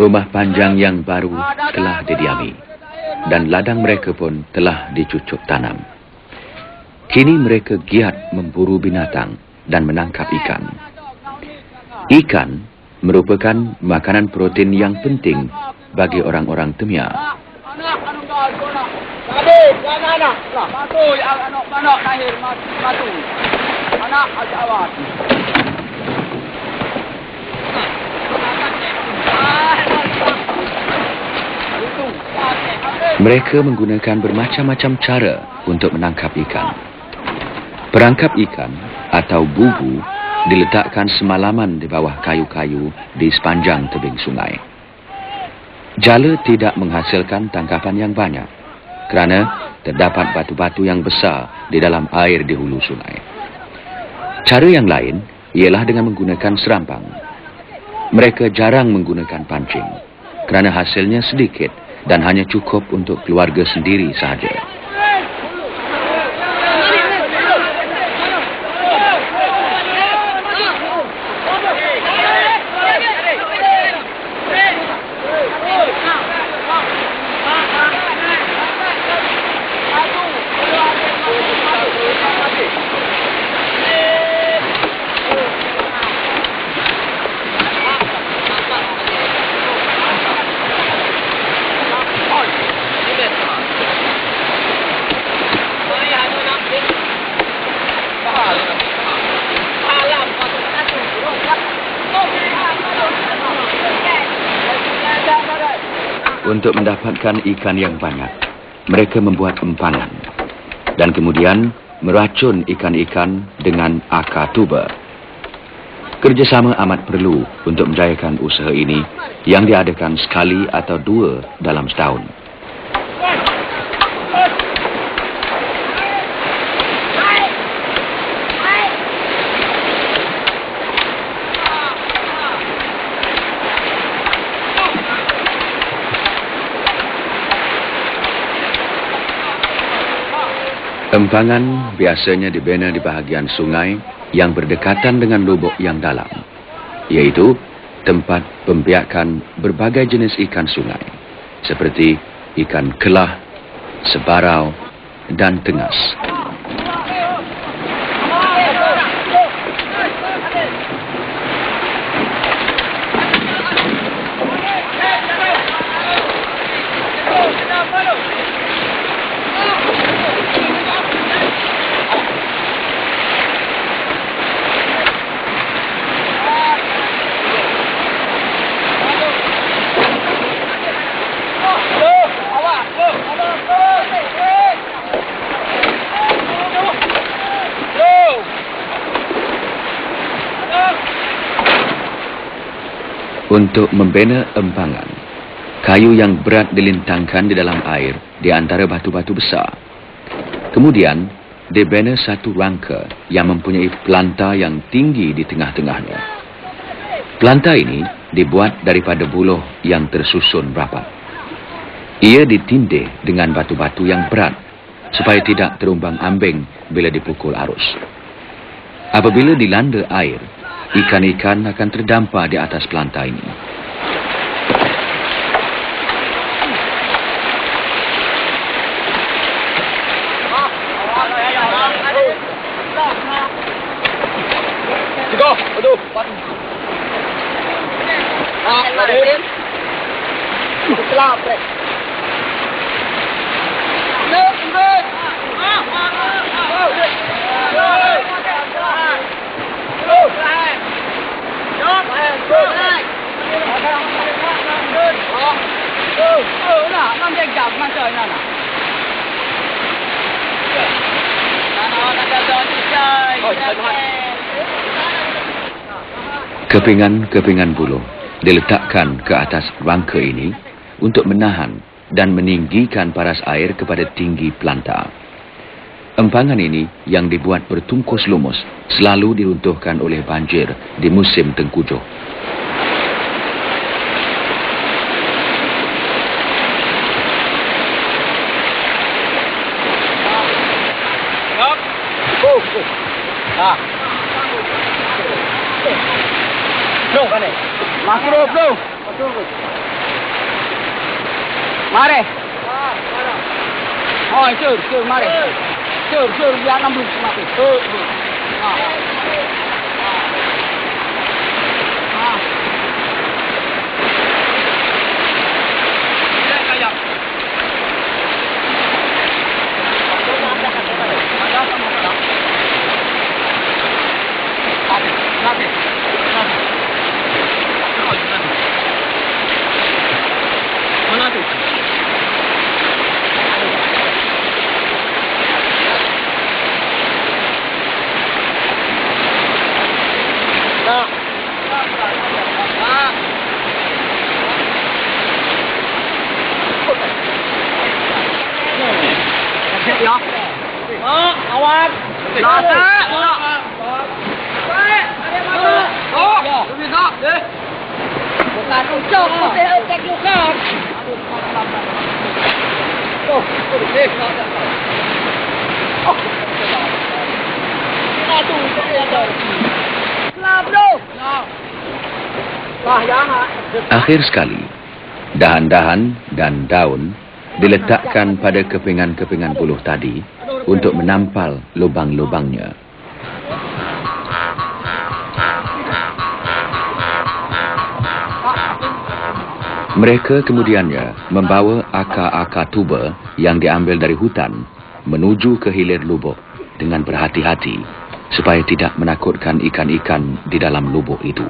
Rumah panjang yang baru telah didiami, dan ladang mereka pun telah dicucuk tanam. Kini mereka giat memburu binatang dan menangkap ikan. Ikan merupakan makanan protein yang penting bagi orang-orang Temia. Mereka menggunakan bermacam-macam cara untuk menangkap ikan. Perangkap ikan atau bubu diletakkan semalaman di bawah kayu-kayu di sepanjang tebing sungai. Jala tidak menghasilkan tangkapan yang banyak kerana terdapat batu-batu yang besar di dalam air di hulu sungai. Cara yang lain ialah dengan menggunakan serampang. Mereka jarang menggunakan pancing kerana hasilnya sedikit dan hanya cukup untuk keluarga sendiri sahaja. Untuk mendapatkan ikan yang banyak, mereka membuat empangan dan kemudian meracun ikan-ikan dengan akar tuba. Kerjasama amat perlu untuk menjayakan usaha ini yang diadakan sekali atau dua dalam setahun. Empangan biasanya dibina di bahagian sungai yang berdekatan dengan lubuk yang dalam, iaitu tempat pembiakan berbagai jenis ikan sungai, seperti ikan kelah, sebarau, dan tengas. Untuk membina empangan, kayu yang berat dilintangkan di dalam air di antara batu-batu besar. Kemudian, dibina satu rangka yang mempunyai pelanta yang tinggi di tengah-tengahnya. Pelanta ini dibuat daripada buluh yang tersusun rapat. Ia ditindih dengan batu-batu yang berat supaya tidak terumbang-ambing bila dipukul arus. Apabila dilanda air, ikan-ikan akan terdampar di atas pelanta ini. Kepingan-kepingan buluh diletakkan ke atas rangka ini untuk menahan dan meninggikan paras air kepada tinggi pelanta. Empangan ini yang dibuat bertungkus lumus selalu diruntuhkan oleh banjir di musim tengkujuh. Masuk, mari. Oh, sur, mari. Sur, biar 6 belum mati. Awas. Bukan ucap, saya cek juga. Akhir sekali, dahan-dahan dan daun diletakkan pada kepingan-kepingan buluh tadi untuk menampal lubang-lubangnya. Mereka kemudiannya membawa akar-akar tuba yang diambil dari hutan menuju ke hilir lubuk dengan berhati-hati supaya tidak menakutkan ikan-ikan di dalam lubuk itu.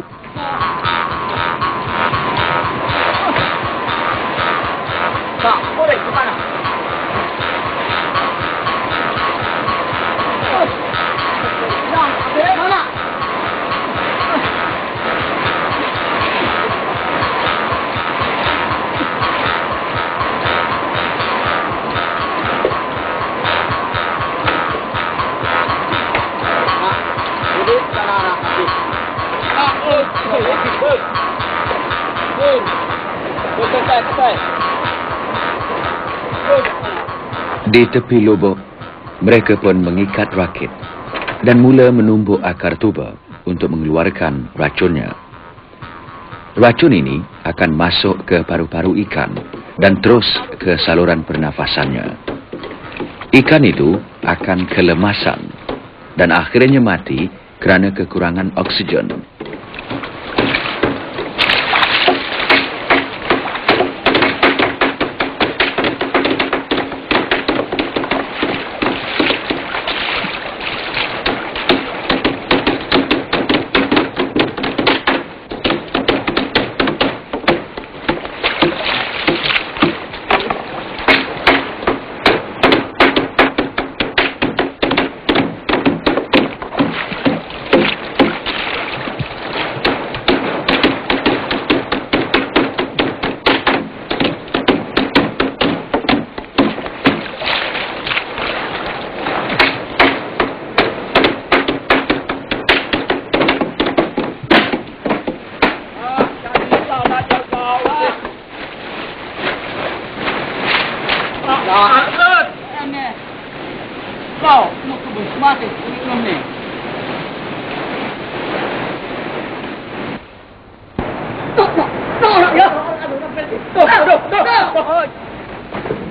Di tepi lubuk, mereka pun mengikat rakit dan mula menumbuk akar tuba untuk mengeluarkan racunnya. Racun ini akan masuk ke paru-paru ikan dan terus ke saluran pernafasannya. Ikan itu akan kelemasan dan akhirnya mati kerana kekurangan oksigen.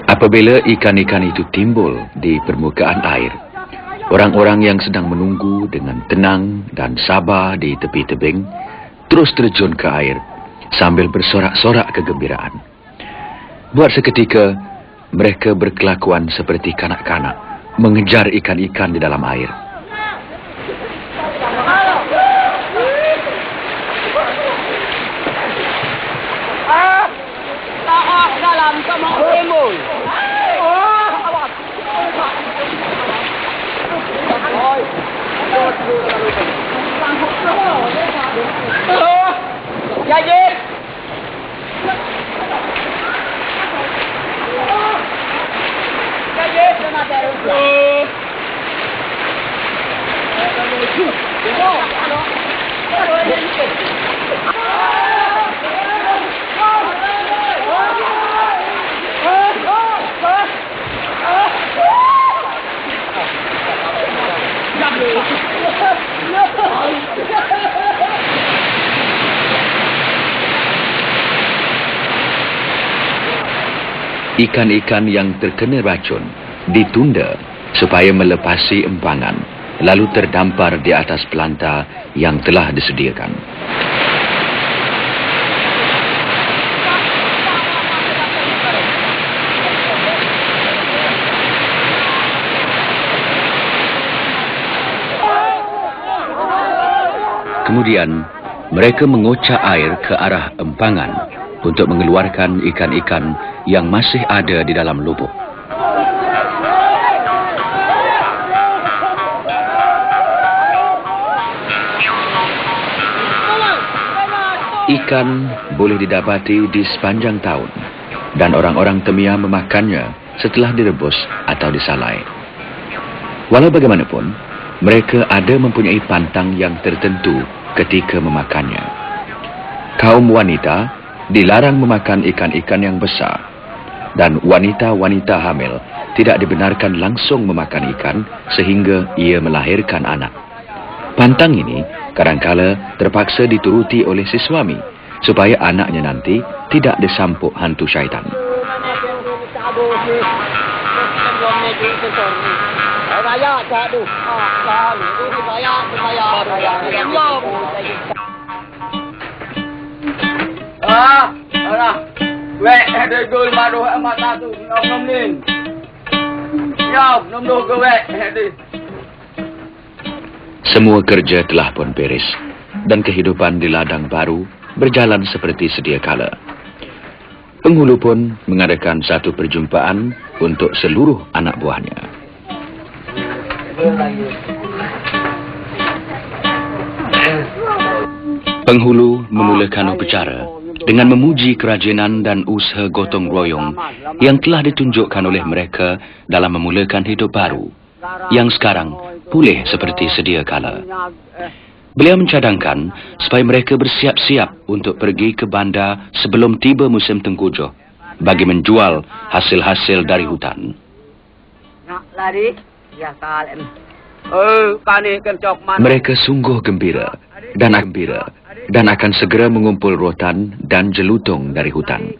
Apabila ikan-ikan itu timbul di permukaan air, orang-orang yang sedang menunggu dengan tenang dan sabar di tepi tebing terus terjun ke air sambil bersorak-sorak kegembiraan. Buat seketika, mereka berkelakuan seperti kanak-kanak mengejar ikan-ikan di dalam air. Ikan-ikan yang terkena racun ditunda supaya melepasi empangan, lalu terdampar di atas pelanta yang telah disediakan. Kemudian, mereka mengocak air ke arah empangan untuk mengeluarkan ikan-ikan yang masih ada di dalam lubuk. Ikan boleh didapati di sepanjang tahun dan orang-orang Temia memakannya setelah direbus atau disalai. Walau bagaimanapun, mereka ada mempunyai pantang yang tertentu ketika memakannya. Kaum wanita dilarang memakan ikan-ikan yang besar, dan wanita-wanita hamil tidak dibenarkan langsung memakan ikan sehingga ia melahirkan anak. Pantang ini kadangkala terpaksa dituruti oleh si suami supaya anaknya nanti tidak disampuk hantu syaitan. Wek ada gol maruh amat satu nom nin. Ya, nom ke wek ada. Semua kerja telah pun beres dan kehidupan di ladang baru berjalan seperti sedia kala. Penghulu pun mengadakan satu perjumpaan untuk seluruh anak buahnya. Penghulu memulakan upacara dengan memuji kerajinan dan usaha gotong royong yang telah ditunjukkan oleh mereka dalam memulakan hidup baru, yang sekarang pulih seperti sedia kala. Beliau mencadangkan supaya mereka bersiap-siap untuk pergi ke bandar sebelum tiba musim tengkujuh bagi menjual hasil-hasil dari hutan. Mereka sungguh gembira dan akan segera mengumpul rotan dan jelutung dari hutan.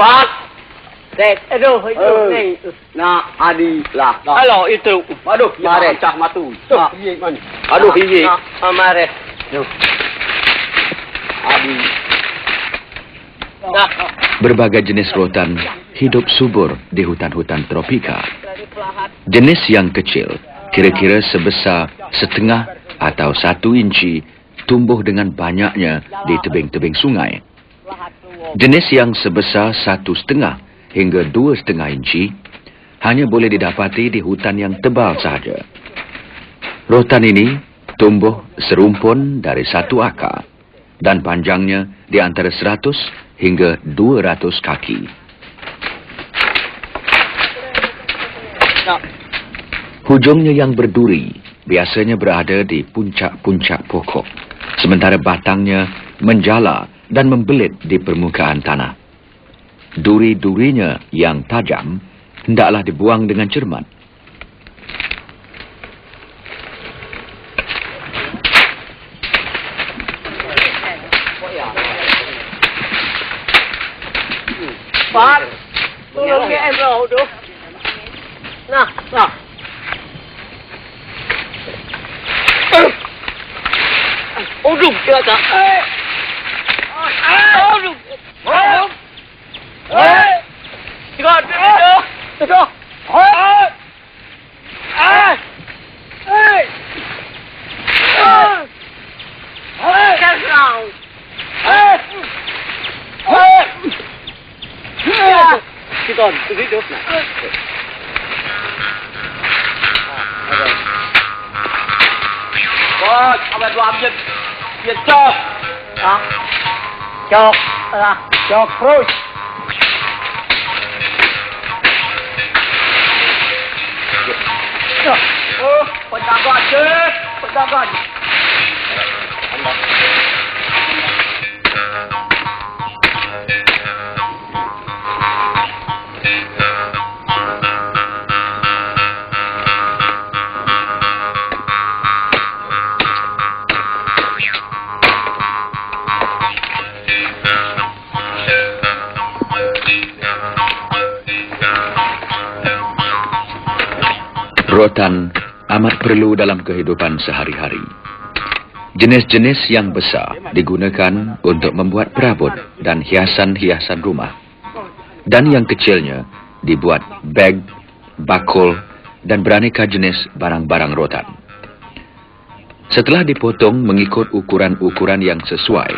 Kuat. Aduh, itu ni. Nak adi lah. Halo, itu. Aduh, mare cak matu. Aduh, hiji. Mare. Adi. Berbagai jenis rotan hidup subur di hutan-hutan tropika. Jenis yang kecil, kira-kira sebesar setengah atau 1 inci, tumbuh dengan banyaknya di tebing-tebing sungai. Jenis yang sebesar 1,5 hingga 2,5 inci hanya boleh didapati di hutan yang tebal sahaja. Rotan ini tumbuh serumpun dari 1 akar dan panjangnya di antara 100 hingga 200 kaki. Hujungnya yang berduri biasanya berada di puncak-puncak pokok, sementara batangnya menjala dan membelit di permukaan tanah. Duri-durinya yang tajam hendaklah dibuang dengan cermat. Pak, tolong ke em roh tu. Nah. Uduk dia tak. Uduk. Tiga. Oh, awak dua ambil. Dia cok. Ah. Cok. Lah, cok terus. Oh, penjaga je. Penjaga je. Rotan amat perlu dalam kehidupan sehari-hari. Jenis-jenis yang besar digunakan untuk membuat perabot dan hiasan-hiasan rumah. Dan yang kecilnya dibuat beg, bakul, dan beraneka jenis barang-barang rotan. Setelah dipotong mengikut ukuran-ukuran yang sesuai,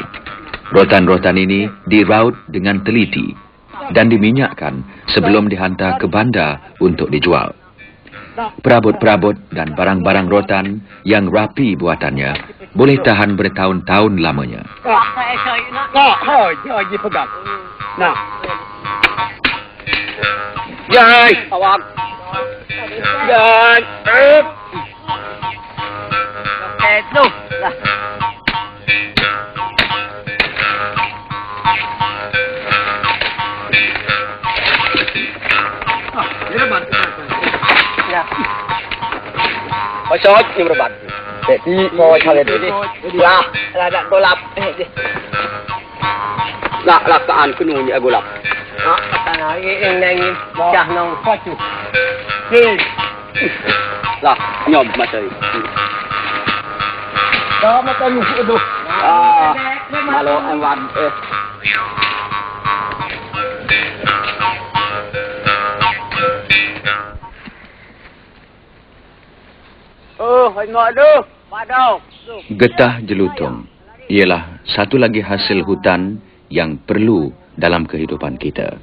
rotan-rotan ini diraut dengan teliti dan diminyakkan sebelum dihantar ke bandar untuk dijual. Perabot-perabot dan barang-barang rotan yang rapi buatannya boleh tahan bertahun-tahun lamanya. Nah. Jai, awak. Jai. Itu. Lah. Pasal ni berbat. Jadi mau cari ni. Lah, ada golap. Lah kaan kenu ni golap. Ha, tanah ini nengi cah nong pacu. Ni. Lah, nyom macam ni. Dah macam ni tu. Ah, malu awan Getah jelutong ialah satu lagi hasil hutan yang perlu dalam kehidupan kita.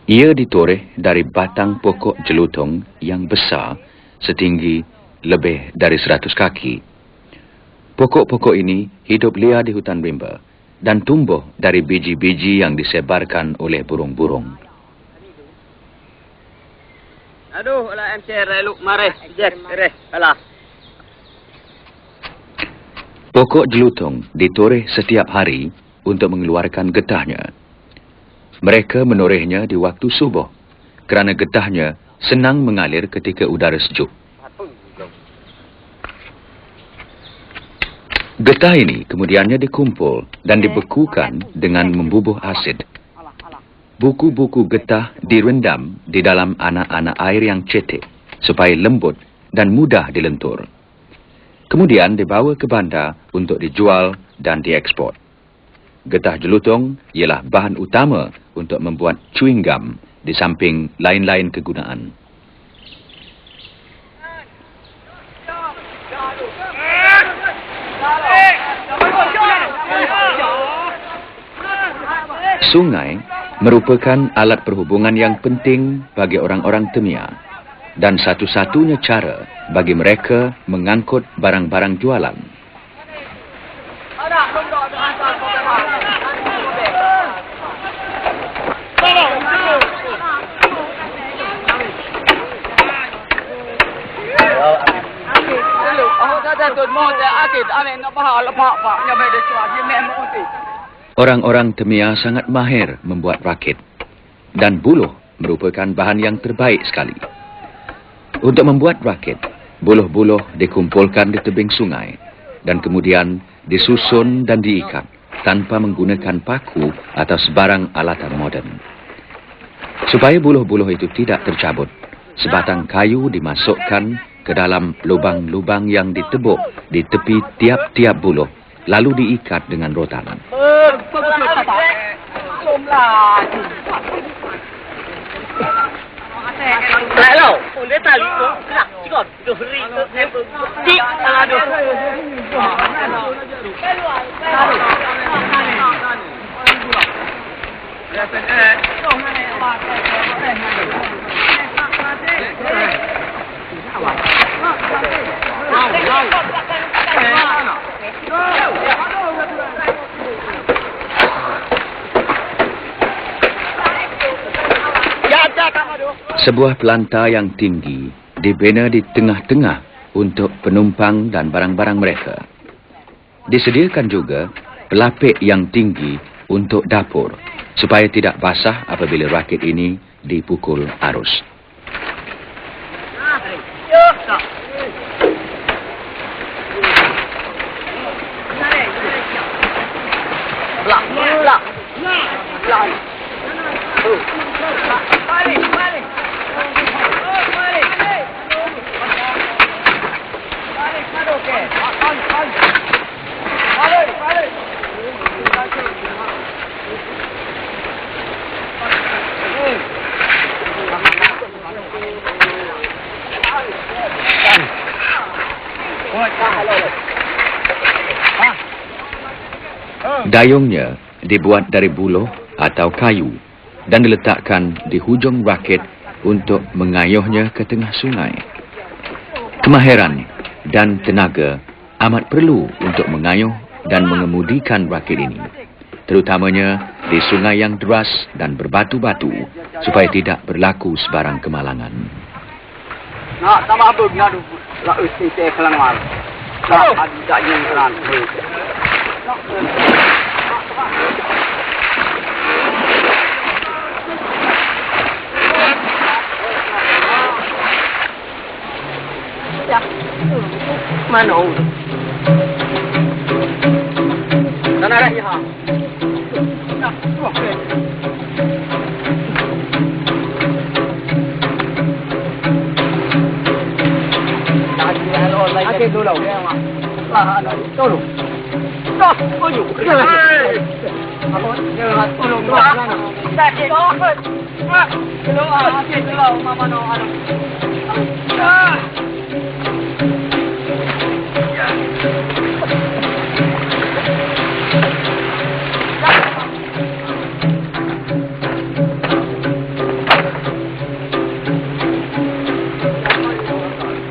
Ia ditoreh dari batang pokok jelutong yang besar setinggi lebih dari 100 kaki. Pokok-pokok ini hidup liar di hutan rimba dan tumbuh dari biji-biji yang disebarkan oleh burung-burung. Aduh, alah MC reluk mare. Jet, alah. Pokok jelutong ditoreh setiap hari untuk mengeluarkan getahnya. Mereka menorehnya di waktu subuh kerana getahnya senang mengalir ketika udara sejuk. Getah ini kemudiannya dikumpul dan dibekukan dengan membubuh asid. Buku-buku getah direndam di dalam anak-anak air yang cetek supaya lembut dan mudah dilentur. Kemudian dibawa ke bandar untuk dijual dan diekspor. Getah jelutong ialah bahan utama untuk membuat chewing gum di samping lain-lain kegunaan. Sungai merupakan alat perhubungan yang penting bagi orang-orang Temia dan satu-satunya cara bagi mereka mengangkut barang-barang jualan. Orang-orang Temia sangat mahir membuat rakit dan buluh merupakan bahan yang terbaik sekali. Untuk membuat rakit, buluh-buluh dikumpulkan di tebing sungai dan kemudian disusun dan diikat tanpa menggunakan paku atau sebarang alatan moden. Supaya buluh-buluh itu tidak tercabut, sebatang kayu dimasukkan ke dalam lubang-lubang yang ditebuk di tepi tiap-tiap buluh, lalu diikat dengan rotan. Sebuah pelantar yang tinggi dibina di tengah-tengah untuk penumpang dan barang-barang mereka. Disediakan juga pelapik yang tinggi untuk dapur, supaya tidak basah apabila rakit ini dipukul arus. Dayungnya dibuat dari buluh atau kayu dan diletakkan di hujung rakit untuk mengayuhnya ke tengah sungai. Kemahiran dan tenaga amat perlu untuk mengayuh dan mengemudikan rakit ini, terutamanya di sungai yang deras dan berbatu-batu, supaya tidak berlaku sebarang kemalangan. Nak tambah abang ngadu la usi te kelangan. Nak ada yang kelan. Mana? Sana dah ya. Ake dulu. Tolong. Stop. Ayo. Apa? Jangan tolong. Tak tolong. Tolong. Ake dulu. Mama no.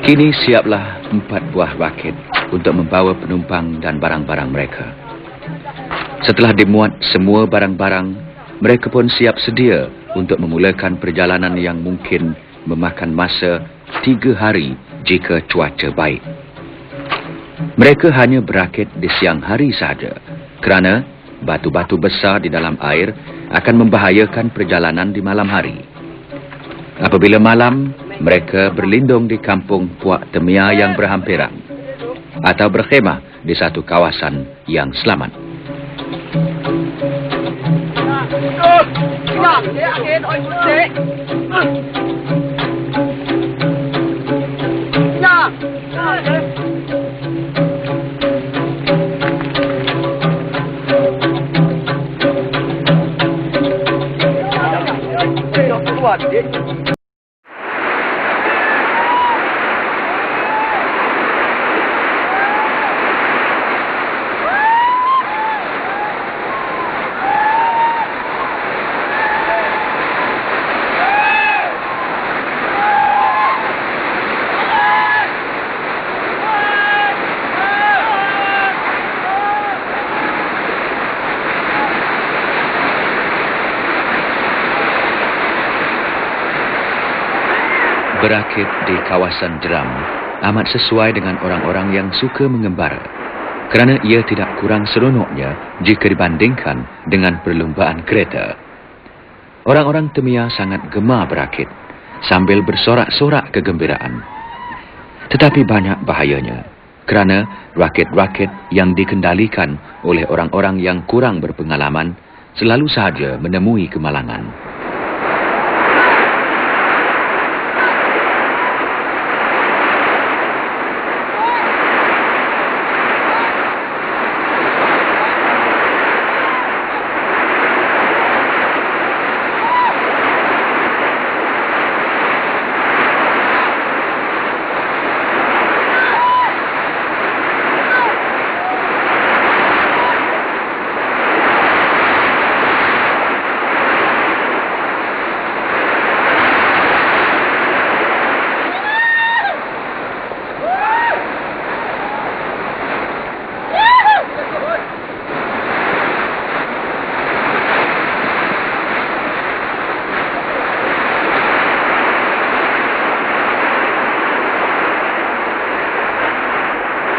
Kini siaplah 4 buah rakit untuk membawa penumpang dan barang-barang mereka. Setelah dimuat semua barang-barang, mereka pun siap sedia untuk memulakan perjalanan yang mungkin memakan masa 3 hari jika cuaca baik. Mereka hanya berakit di siang hari saja, kerana batu-batu besar di dalam air akan membahayakan perjalanan di malam hari. Apabila malam, mereka berlindung di kampung Puak Temia yang berhampiran, atau berkhemah di satu kawasan yang selamat. Berakit di kawasan jeram amat sesuai dengan orang-orang yang suka mengembara, kerana ia tidak kurang seronoknya jika dibandingkan dengan perlumbaan kereta. Orang-orang Temia sangat gemar berakit sambil bersorak-sorak kegembiraan. Tetapi banyak bahayanya, kerana rakit-rakit yang dikendalikan oleh orang-orang yang kurang berpengalaman selalu sahaja menemui kemalangan.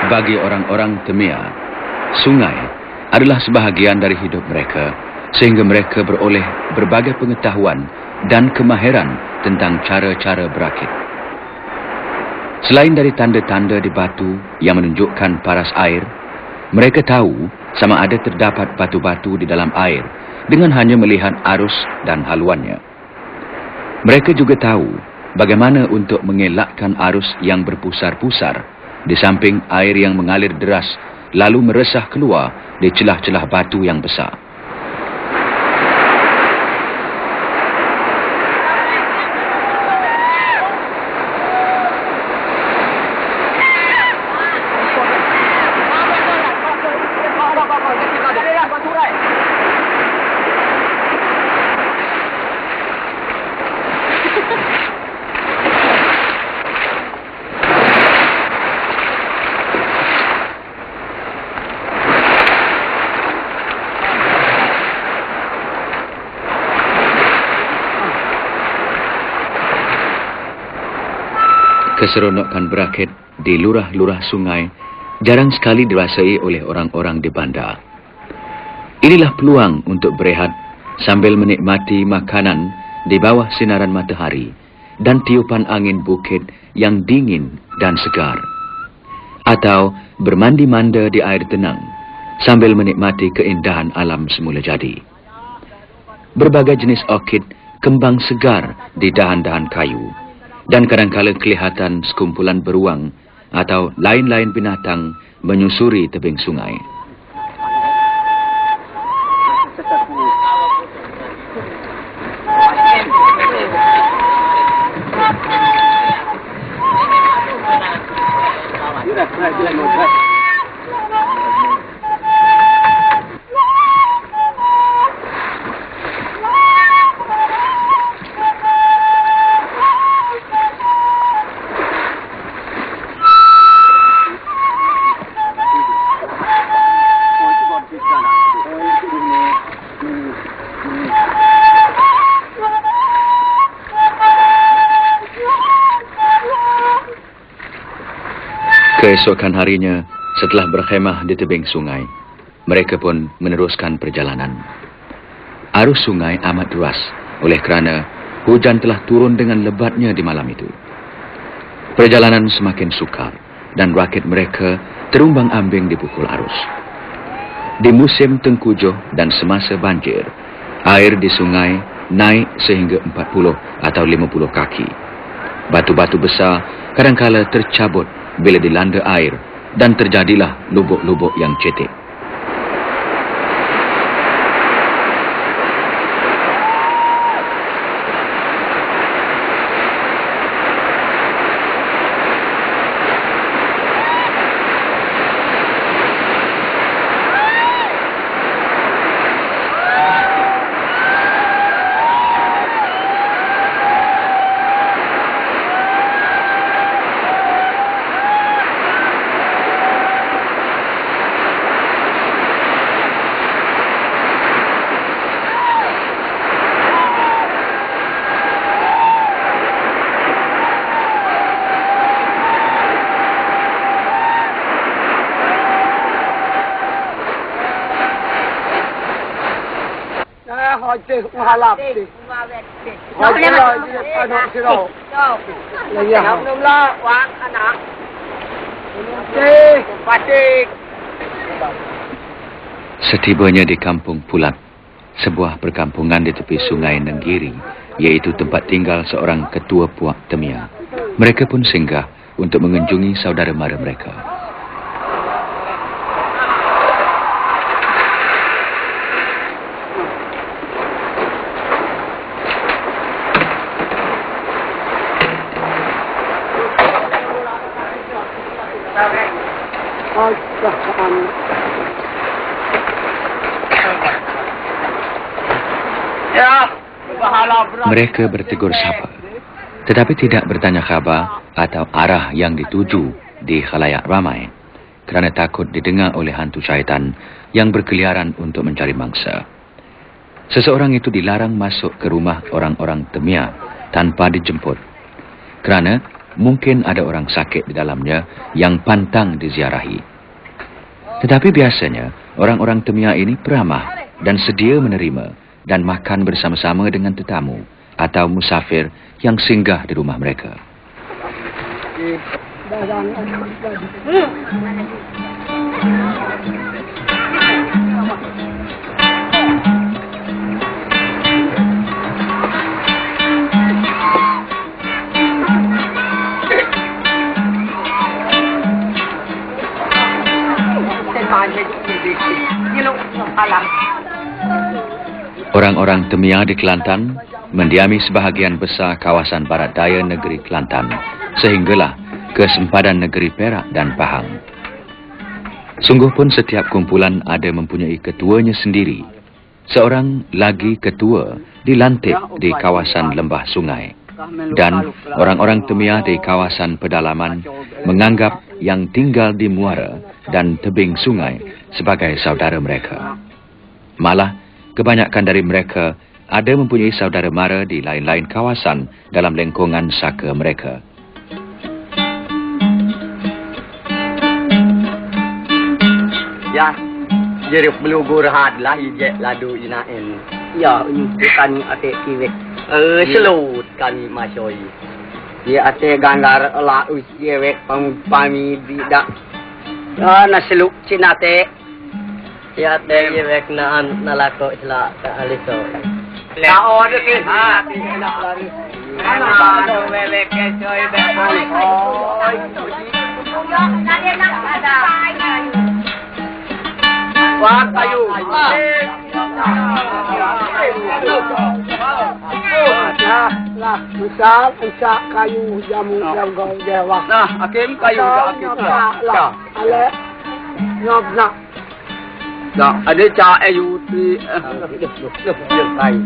Bagi orang-orang Temia, sungai adalah sebahagian dari hidup mereka, sehingga mereka beroleh berbagai pengetahuan dan kemahiran tentang cara-cara berakit. Selain dari tanda-tanda di batu yang menunjukkan paras air, mereka tahu sama ada terdapat batu-batu di dalam air dengan hanya melihat arus dan haluannya. Mereka juga tahu bagaimana untuk mengelakkan arus yang berpusar-pusar di samping air yang mengalir deras lalu meresah keluar di celah-celah batu yang besar. Keseronokan berakit di lurah-lurah sungai jarang sekali dirasai oleh orang-orang di bandar. Inilah peluang untuk berehat sambil menikmati makanan di bawah sinaran matahari dan tiupan angin bukit yang dingin dan segar. Atau bermandi-manda di air tenang sambil menikmati keindahan alam semula jadi. Berbagai jenis orkid kembang segar di dahan-dahan kayu. Dan kadang-kala kelihatan sekumpulan beruang atau lain-lain binatang menyusuri tebing sungai. Keesokan harinya, setelah berkhemah di tebing sungai, mereka pun meneruskan perjalanan. Arus sungai amat deras, oleh kerana hujan telah turun dengan lebatnya di malam itu. Perjalanan semakin sukar, dan rakit mereka terumbang-ambing dipukul arus. Di musim tengkujuh dan semasa banjir, air di sungai naik sehingga 40 atau 50 kaki. Batu-batu besar kadangkala tercabut bila dilanda air dan terjadilah lubuk-lubuk yang cetek. Halap deh. Anak siro. Nom-nomlah wang anak. Patik. Setibanya di Kampung Pulat, sebuah perkampungan di tepi sungai Nenggiri, yaitu tempat tinggal seorang ketua puak Temia, mereka pun singgah untuk mengunjungi saudara mara mereka. Mereka bertegur sapa, tetapi tidak bertanya khabar atau arah yang dituju di khalayak ramai, kerana takut didengar oleh hantu syaitan yang berkeliaran untuk mencari mangsa. Seseorang itu dilarang masuk ke rumah orang-orang Temia tanpa dijemput, kerana mungkin ada orang sakit di dalamnya yang pantang diziarahi. Tetapi biasanya orang-orang Temia ini peramah dan sedia menerima dan makan bersama-sama dengan tetamu atau musafir yang singgah di rumah mereka. Orang-orang Temia di Kelantan mendiami sebahagian besar kawasan barat daya negeri Kelantan, sehinggalah ke sempadan negeri Perak dan Pahang. Sungguh pun setiap kumpulan ada mempunyai ketuanya sendiri. Seorang lagi ketua dilantik di kawasan lembah sungai. Dan orang-orang Temia di kawasan pedalaman menganggap yang tinggal di muara dan tebing sungai sebagai saudara mereka. Malah, kebanyakan dari mereka ada mempunyai saudara mara di lain-lain kawasan dalam lengkungan saka mereka. Ya, jadi perlu gurhat lah ijek ladu inain. Ya, ini kami ate kiwek. Selut kami masoi. Ya ate gandar la usiewek pami bidak. Ya na seluk cinate. Ya ate yewek na nalako isla ka aliso. Lao de ke ha lari. Ana do wewek ke coy be. Wah kayu. Lah, misal ensak kayu jamu jago dewa. Nah, akim kayu akim. Lah, ale nyop nak. Nah, ada ca ayu ti yang kai.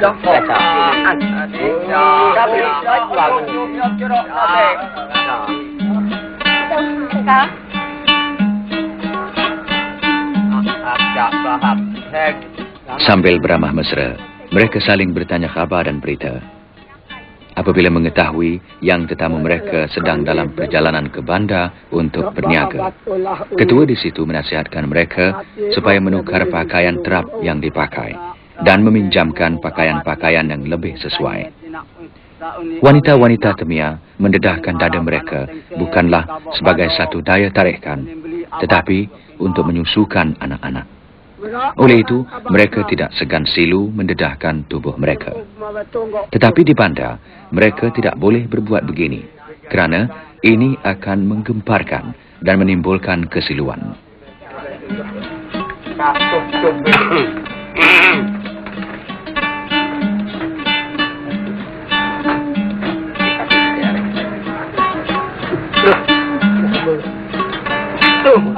Dah ca. Ada ca. Tapi nyop jorok ate. Nah. Sambil beramah mesra, mereka saling bertanya khabar dan berita. Apabila mengetahui yang tetamu mereka sedang dalam perjalanan ke bandar untuk berniaga, ketua di situ menasihatkan mereka supaya menukar pakaian terap yang dipakai dan meminjamkan pakaian-pakaian yang lebih sesuai. Wanita-wanita Temia mendedahkan dada mereka bukanlah sebagai satu daya tarikan, tetapi untuk menyusukan anak-anak. Oleh itu, mereka tidak segan silu mendedahkan tubuh mereka. Tetapi di bandar, mereka tidak boleh berbuat begini, kerana ini akan menggemparkan dan menimbulkan kesiluan.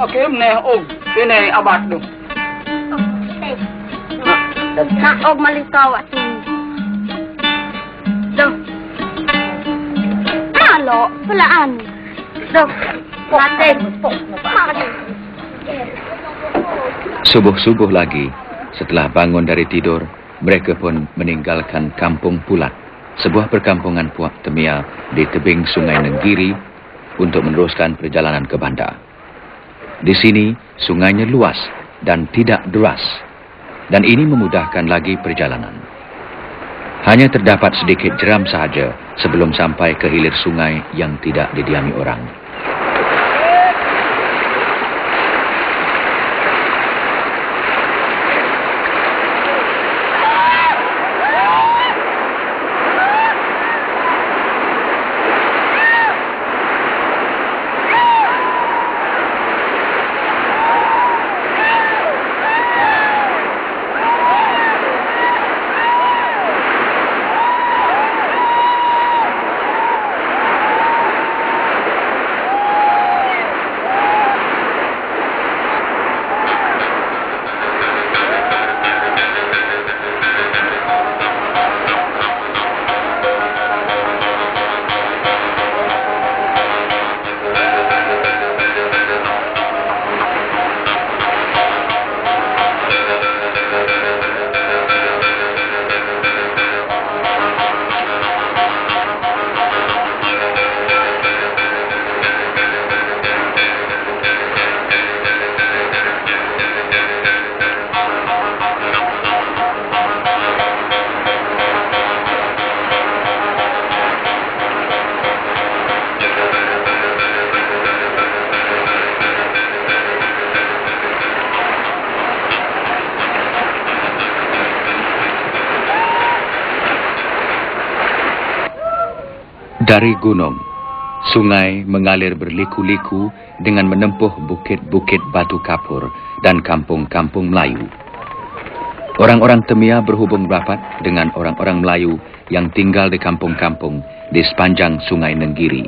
Oke, ini abad tu. Nak og malikaw at Duh. Malo, pelaan. Duh. Natin. Subuh-subuh lagi, setelah bangun dari tidur, mereka pun meninggalkan Kampung Pulat, sebuah perkampungan Puak Temia di tebing Sungai Nenggiri, untuk meneruskan perjalanan ke bandar. Di sini, sungainya luas dan tidak deras, dan ini memudahkan lagi perjalanan. Hanya terdapat sedikit jeram sahaja sebelum sampai ke hilir sungai yang tidak didiami orang. Dari gunung, sungai mengalir berliku-liku dengan menempuh bukit-bukit batu kapur dan kampung-kampung Melayu. Orang-orang Temia berhubung rapat dengan orang-orang Melayu yang tinggal di kampung-kampung di sepanjang Sungai Nenggiri.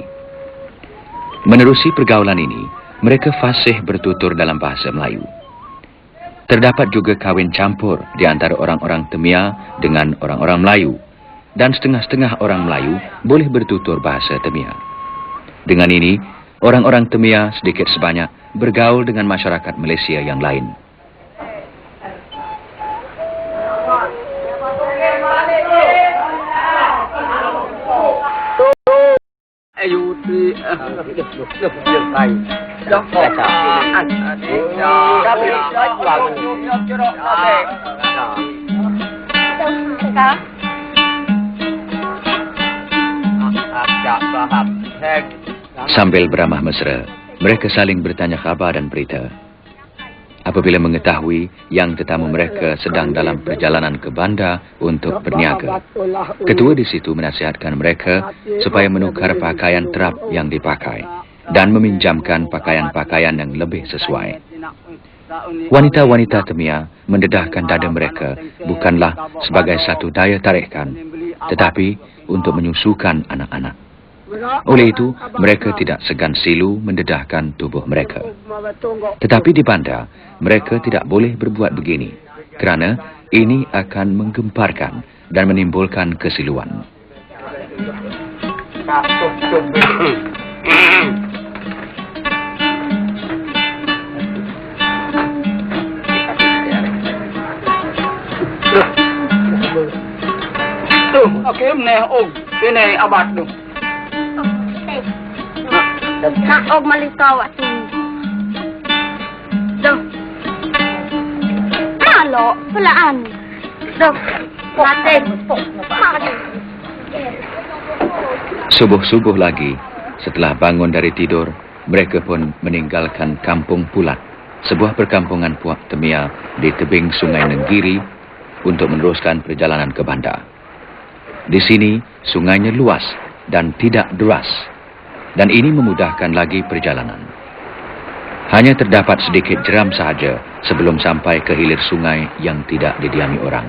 Menerusi pergaulan ini, mereka fasih bertutur dalam bahasa Melayu. Terdapat juga kawin campur di antara orang-orang Temia dengan orang-orang Melayu, dan setengah-setengah orang Melayu boleh bertutur bahasa Temia. Dengan ini, orang-orang Temia sedikit sebanyak bergaul dengan masyarakat Malaysia yang lain. Sambil beramah mesra, mereka saling bertanya khabar dan berita. Apabila mengetahui yang tetamu mereka sedang dalam perjalanan ke bandar untuk berniaga, ketua di situ menasihatkan mereka supaya menukar pakaian terap yang dipakai dan meminjamkan pakaian-pakaian yang lebih sesuai. Wanita-wanita Temia mendedahkan dada mereka bukanlah sebagai satu daya tarikan, tetapi untuk menyusukan anak-anak. Oleh itu, mereka tidak segan silu mendedahkan tubuh mereka. Tetapi di bandar, mereka tidak boleh berbuat begini, kerana ini akan menggemparkan dan menimbulkan kesiluan. Okey, ini abad tu. Nak og malikaw at Duh. Malo, pelaan. Duh. Natin. Subuh-subuh lagi, setelah bangun dari tidur, mereka pun meninggalkan Kampung Pulat, sebuah perkampungan Puak Temia di tebing Sungai Nenggiri, untuk meneruskan perjalanan ke bandar. Di sini, sungainya luas dan tidak deras, dan ini memudahkan lagi perjalanan. Hanya terdapat sedikit jeram sahaja sebelum sampai ke hilir sungai yang tidak didiami orang.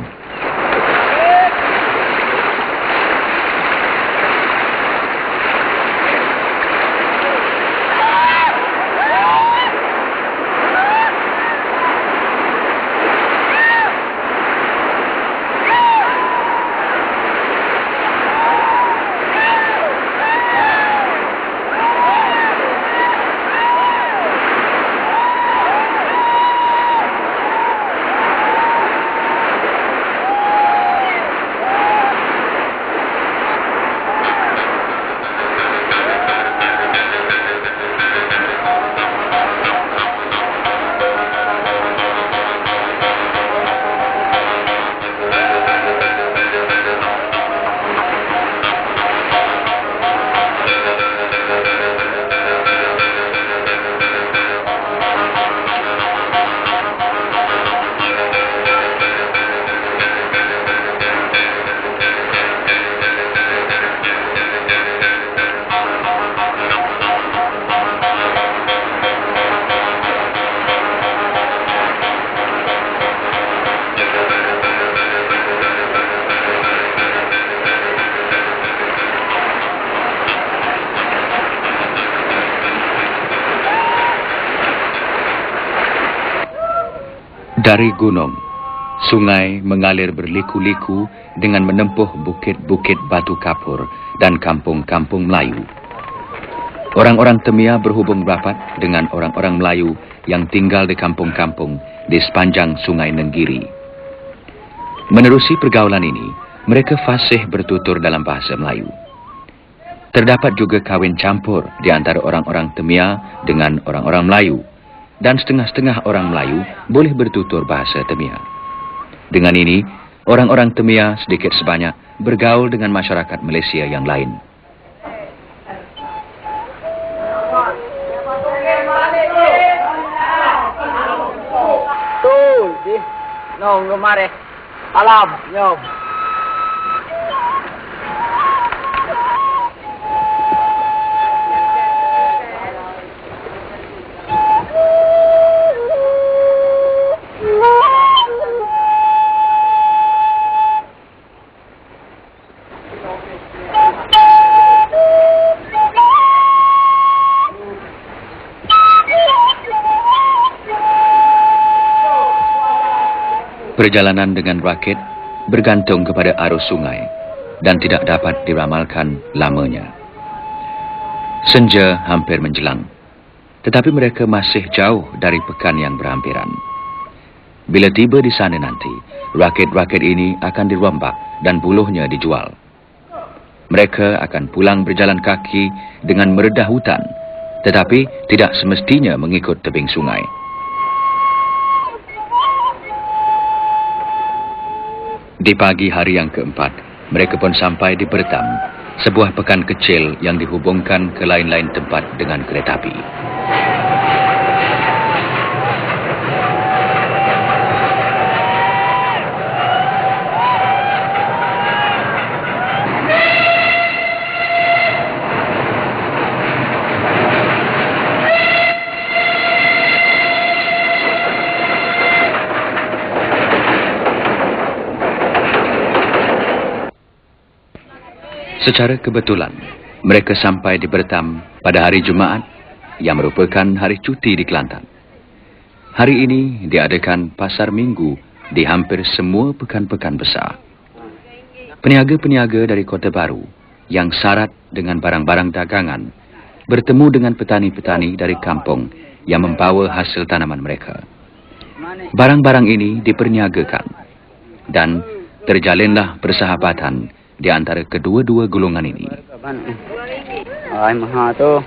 Dari gunung, sungai mengalir berliku-liku dengan menempuh bukit-bukit batu kapur dan kampung-kampung Melayu. Orang-orang Temia berhubung rapat dengan orang-orang Melayu yang tinggal di kampung-kampung di sepanjang Sungai Nenggiri. Menerusi pergaulan ini, mereka fasih bertutur dalam bahasa Melayu. Terdapat juga kawin campur di antara orang-orang Temia dengan orang-orang Melayu, dan setengah-setengah orang Melayu boleh bertutur bahasa Temia. Dengan ini, orang-orang Temia sedikit sebanyak bergaul dengan masyarakat Malaysia yang lain. Nong, lumare. Alam, nyom. Perjalanan dengan raket bergantung kepada arus sungai dan tidak dapat diramalkan lamanya. Senja hampir menjelang, tetapi mereka masih jauh dari pekan yang berhampiran. Bila tiba di sana nanti, raket-raket ini akan dirombak dan buluhnya dijual. Mereka akan pulang berjalan kaki dengan meredah hutan, tetapi tidak semestinya mengikut tebing sungai. Di pagi hari yang keempat, mereka pun sampai di Bertam, sebuah pekan kecil yang dihubungkan ke lain-lain tempat dengan kereta api. Secara kebetulan, mereka sampai di Bertam pada hari Jumaat yang merupakan hari cuti di Kelantan. Hari ini diadakan pasar minggu di hampir semua pekan-pekan besar. Peniaga-peniaga dari Kota Baru yang syarat dengan barang-barang dagangan bertemu dengan petani-petani dari kampung yang membawa hasil tanaman mereka. Barang-barang ini diperniagakan dan terjalinlah persahabatan di antara kedua-dua golongan ini. Ay, mahal tu.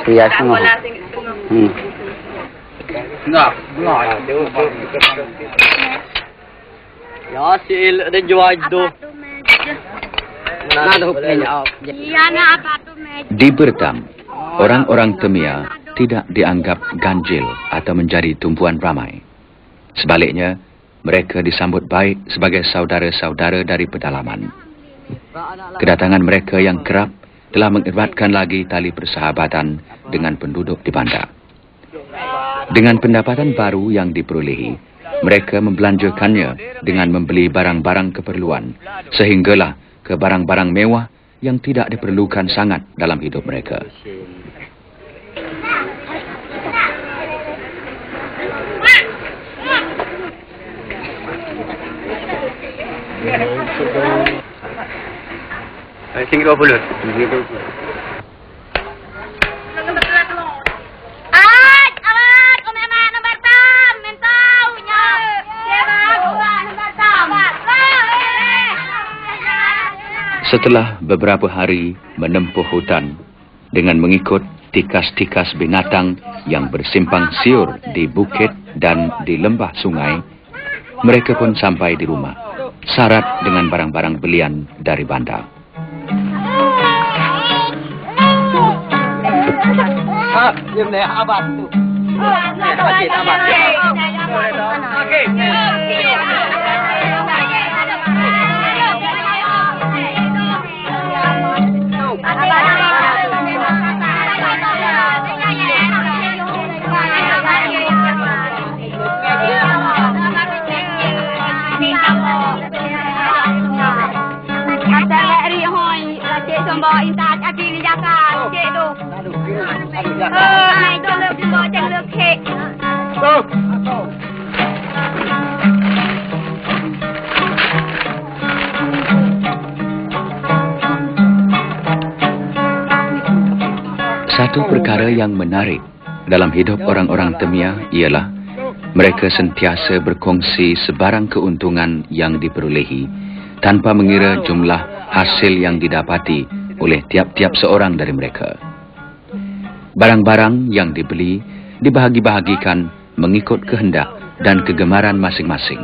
Siya semua. Ngap. Ya, sil ada jual tu. Mana tu punya? Iya, na apa tu meja? Di Bertam, orang-orang Temia tidak dianggap ganjil atau menjadi tumpuan ramai. Sebaliknya, mereka disambut baik sebagai saudara-saudara dari pedalaman. Kedatangan mereka yang kerap telah mengeratkan lagi tali persahabatan dengan penduduk di bandar. Dengan pendapatan baru yang diperolehi, mereka membelanjakannya dengan membeli barang-barang keperluan, sehinggalah ke barang-barang mewah yang tidak diperlukan sangat dalam hidup mereka. Tinggi 20. Setelah beberapa hari menempuh hutan dengan mengikut tikas-tikas binatang yang bersimpang siur di bukit dan di lembah sungai, mereka pun sampai di rumah, syarat dengan barang-barang belian dari bandar. Dia ni abad tu. Bawa intat aki ni jakan, cik tu. Mai tu lep bawa jangan lep kek. Satu perkara yang menarik dalam hidup orang-orang Temia ialah mereka sentiasa berkongsi sebarang keuntungan yang diperolehi tanpa mengira jumlah hasil yang didapati oleh tiap-tiap seorang dari mereka. Barang-barang yang dibeli dibahagi-bahagikan mengikut kehendak dan kegemaran masing-masing.